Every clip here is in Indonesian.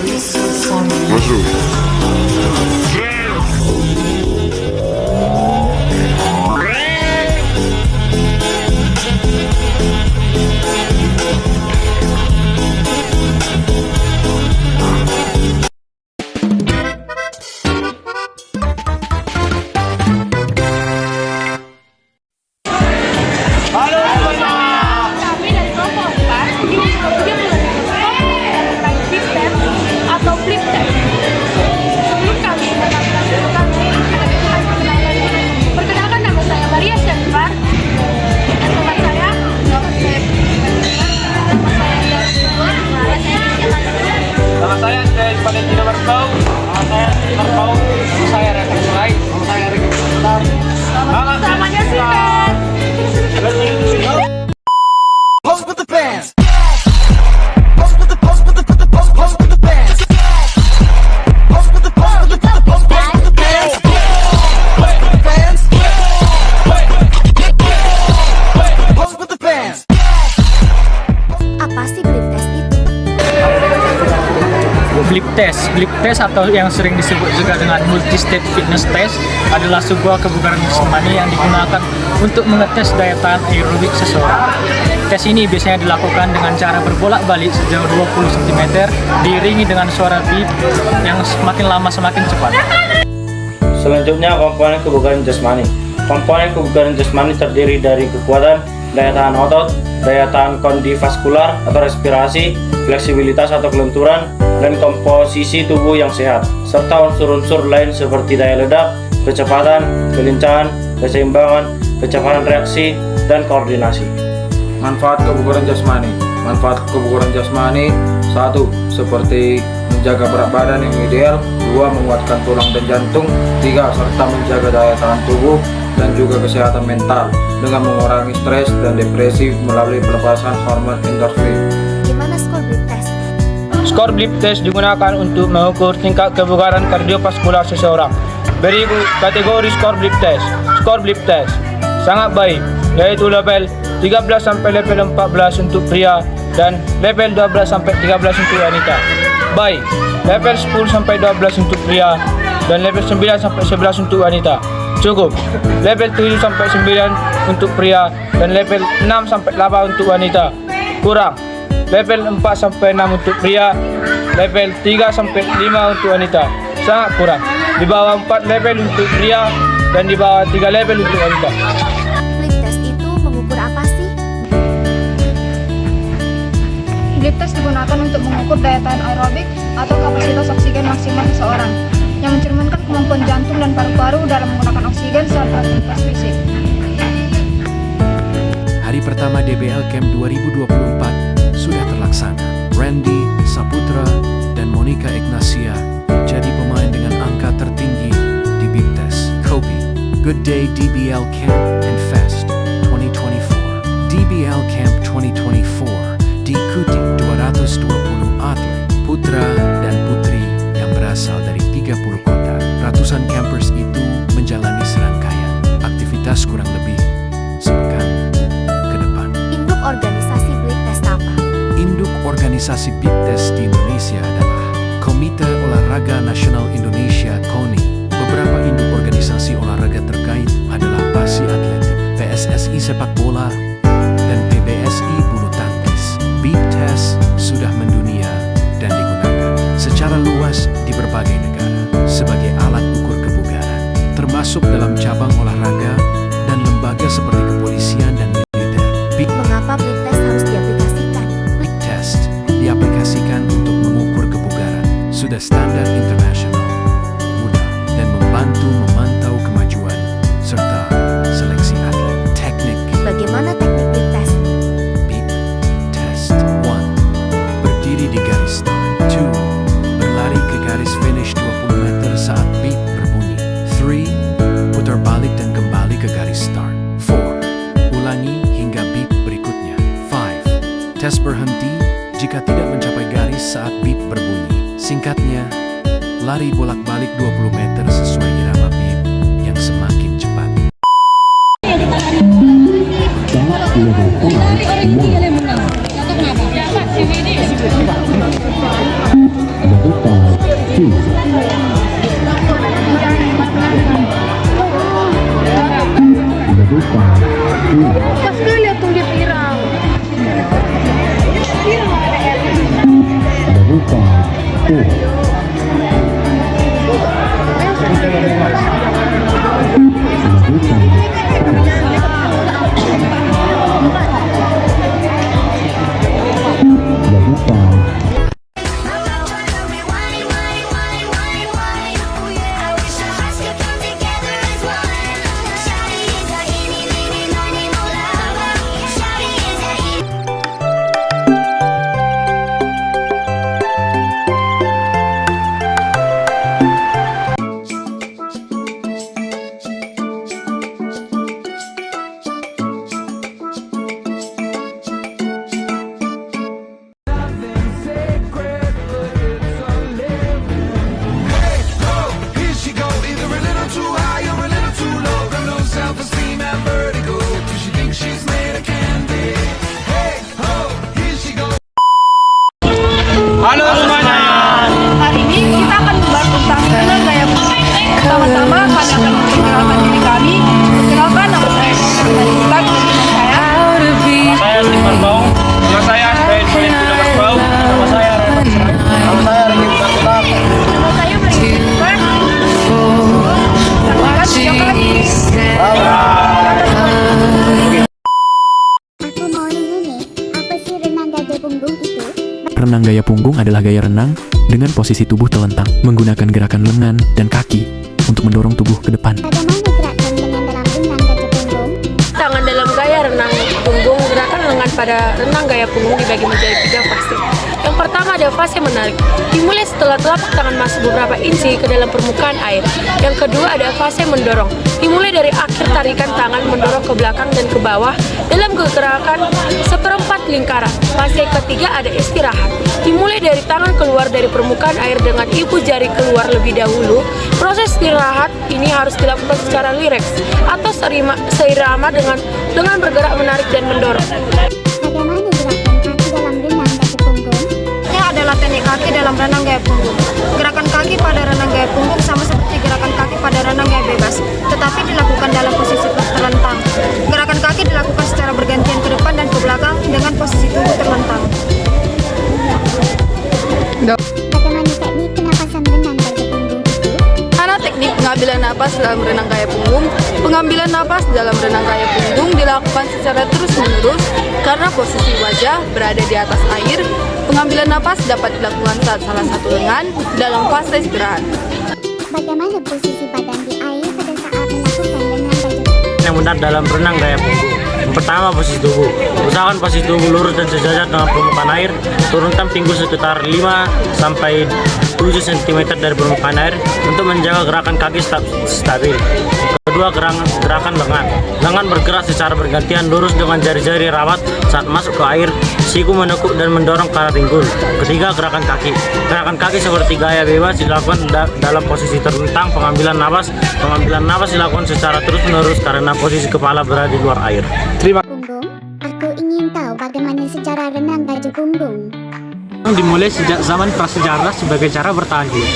Masuk. Kami dari kelompok 4 ini tentang flip test atau flip test. Sebelum kami melakukan kami perkenalkan nama saya Maria Jennifer dan teman saya Nama saya Steve Valentino Markau. Nama saya Markau. Nama saya Rekan Sulai. Nama saya Rekan Sulai. namanya Sivet. Pose with the fans. Pose with the pose with the pose with the fans. Pose with the pose with the pose with the fans. Pose with the fans. Pose with the fans. Apa sih blip test itu? Blip test atau yang sering disebut juga dengan multi-state fitness test adalah sebuah kebugaran jasmani yang digunakan untuk mengetes daya tahan aerobik seseorang. Tes ini biasanya dilakukan dengan cara berbolak-balik sejauh 20 cm diiringi dengan suara beep yang semakin lama semakin cepat. Selanjutnya, komponen kebugaran jasmani. Komponen kebugaran jasmani terdiri dari kekuatan, daya tahan otot, daya tahan kondivaskular atau respirasi, fleksibilitas atau kelenturan, dan komposisi tubuh yang sehat, serta unsur-unsur lain seperti daya ledak, kecepatan, kelincahan, keseimbangan, kecepatan reaksi, dan koordinasi. Manfaat kebugaran jasmani. Manfaat kebugaran jasmani 1. Seperti menjaga berat badan yang ideal. 2. Menguatkan tulang dan jantung. 3. Serta menjaga daya tahan tubuh dan juga kesehatan mental dengan mengurangi stres dan depresi melalui pelepasan hormon endorfin. Gimana skor blip test? Skor blip test digunakan untuk mengukur tingkat kebugaran kardiovaskular seseorang. Berikut kategori skor blip test. Skor blip test sangat baik, yaitu level 13 sampai level 14 untuk pria dan level 12 sampai 13 untuk wanita. Baik, level 10 sampai 12 untuk pria dan level 9 sampai 11 untuk wanita. Cukup, level 7 sampai 9 untuk pria dan level 6 sampai 8 untuk wanita. Kurang, level 4 sampai 6 untuk pria, level 3 sampai 5 untuk wanita. Sangat kurang. Di bawah 4 level untuk pria dan di bawah 3 level untuk wanita. Blip test itu mengukur apa sih? Blip test digunakan untuk mengukur daya tahan aerobik atau kapasitas oksigen maksimal seseorang yang mencerminkan kemampuan jantung dan paru-paru dalam menggunakan oksigen saat aktivitas fisik. Hari pertama DBL Camp 2024 sudah terlaksana. Randy, Saputra, dan Monica Ignacia jadi pemain dengan angka tertinggi di Blip Test. Kobe, Good Day DBL Camp and Fest 2024. DBL Camp 2024 diikuti 220 atlet, putra dan putri yang berasal dari 30 kota. Ratusan campers itu menjalani serangkaian aktivitas kurang lebih sepekan ke depan. Induk organisasi blip test apa? Induk organisasi Blip Test di Indonesia adalah Komite Olahraga Nasional Indonesia (KONI). Beberapa induk organisasi olahraga terkait adalah PASI Atletik, PSSI Sepak Bola, dan PBSI Bulu Tangkis. Blip Test sudah mendunia dan digunakan secara luas di berbagai negara sebagai alat ukur kebugaran, termasuk dalam cabang olahraga dan lembaga seperti kepolisian dan militer. Mengapa blip test harus diaplikasikan? Blip Test diaplikasikan untuk mengukur kebugaran. Sudah standar internasional, mudah, dan membantu memantau kemajuan serta seleksi atlet. Teknik Bagaimana teknik blip test? Blip Test 1. Berdiri di garis start. 2. Berlari ke garis finish 20 meter saat beep berbunyi. 3. Putar balik dan kembali ke garis start. 4. Ulangi hingga beep berikutnya. 5. Tes berhenti jika tidak mencapai garis saat beep berbunyi. Singkatnya, lari bolak-balik 20 meter sesuai irama beep yang semakin cepat. Orang ini yang menang. Jatuh kenapa? Pas sekali lihat tuh dia viral. Here she go, either a little too high or a little too low. Got no self-esteem and vertigo. Does she think she's made of candy? Hey ho, here she go. Halo semuanya. Hari ini kita akan membahas tentang kenal gaya punggung. Pertama-tama kami akan memperkenalkan diri kami. Perkenalkan nama saya Bang dengan saya. Saya Stefan Baung. Nama saya Aspen Valentino Baung. Nama saya Renat Serai. Nama saya Regi Bukan. Nama saya Maria Bukan. Saksikan video kami. Aku mau nanya nih, apa sih renang gaya punggung itu? Renang gaya punggung adalah gaya renang dengan posisi tubuh telentang, menggunakan gerakan lengan dan kaki untuk mendorong tubuh ke depan. Bagaimana gerakan dengan dalam renang gaya punggung? Tangan dalam gaya renang punggung, gerakan lengan pada renang gaya punggung dibagi menjadi 3 fase. Yang pertama ada fase menarik, dimulai setelah telapak tangan masuk beberapa inci ke dalam permukaan air. Yang kedua ada fase mendorong, dimulai dari akhir tarikan tangan mendorong ke belakang dan ke bawah dalam gerakan seperempat lingkaran. Fase ketiga ada istirahat, dimulai dari tangan keluar dari permukaan air dengan ibu jari keluar lebih dahulu. Proses istirahat ini harus dilakukan secara rileks atau seirama dengan bergerak menarik dan mendorong. Bagaimana gerakan kaki dalam renang gaya punggung? Ini adalah teknik kaki dalam renang gaya punggung. Gerakan kaki pada renang gaya punggung sama seperti gerakan kaki pada renang gaya bebas, tetapi dilakukan dalam posisi terlentang. Gerakan kaki dilakukan secara bergantian ke depan dan ke belakang dengan posisi tubuh terlentang. Bagaimana teknik penapasan renang gaya punggung itu? Karena teknik pengambilan napas dalam renang gaya punggung, pengambilan napas dalam renang gaya punggung dilakukan secara terus-menerus karena posisi wajah berada di atas air. Pengambilan napas dapat dilakukan saat salah satu lengan dalam fase istirahat. Bagaimana posisi badan di air pada saat melakukan renang gaya punggung? Yang benar dalam renang gaya punggung. Yang pertama posisi tubuh. Usahakan posisi tubuh lurus dan sejajar dengan permukaan air. Turunkan pinggul sekitar 5 sampai 7 cm dari permukaan air untuk menjaga gerakan kaki stabil. Kedua, gerakan lengan. Lengan bergerak secara bergantian lurus dengan jari-jari rawat saat masuk ke air. Siku menekuk dan mendorong ke arah pinggul. Ketiga, gerakan kaki. Gerakan kaki seperti gaya bebas dilakukan dalam posisi terlentang. Pengambilan napas dilakukan secara terus-menerus karena posisi kepala berada di luar air. Punggung? Aku ingin tahu bagaimana sejarah renang gaya punggung. Dimulai sejak zaman prasejarah sebagai cara bertahan hidup,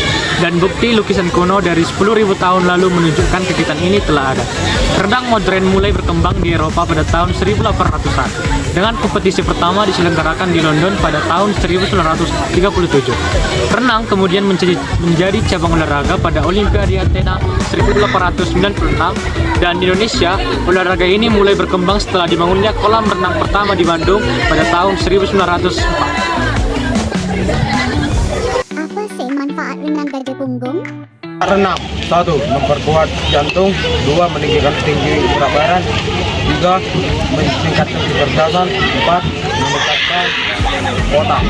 dan bukti lukisan kuno dari 10.000 tahun lalu menunjukkan kegiatan ini telah ada. Renang modern mulai berkembang di Eropa pada tahun 1800-an, dengan kompetisi pertama diselenggarakan di London pada tahun 1937. Renang kemudian menjadi cabang olahraga pada Olimpiade Athena 1896, dan di Indonesia olahraga ini mulai berkembang setelah dibangunnya kolam renang pertama di Bandung pada tahun 1904. Apa sih manfaat renang gaya punggung? Renang 1. Memperkuat jantung. 2. Meninggikan tinggi berat badan. 3. Meningkatkan kecerdasan. 4. Meningkatkan otak.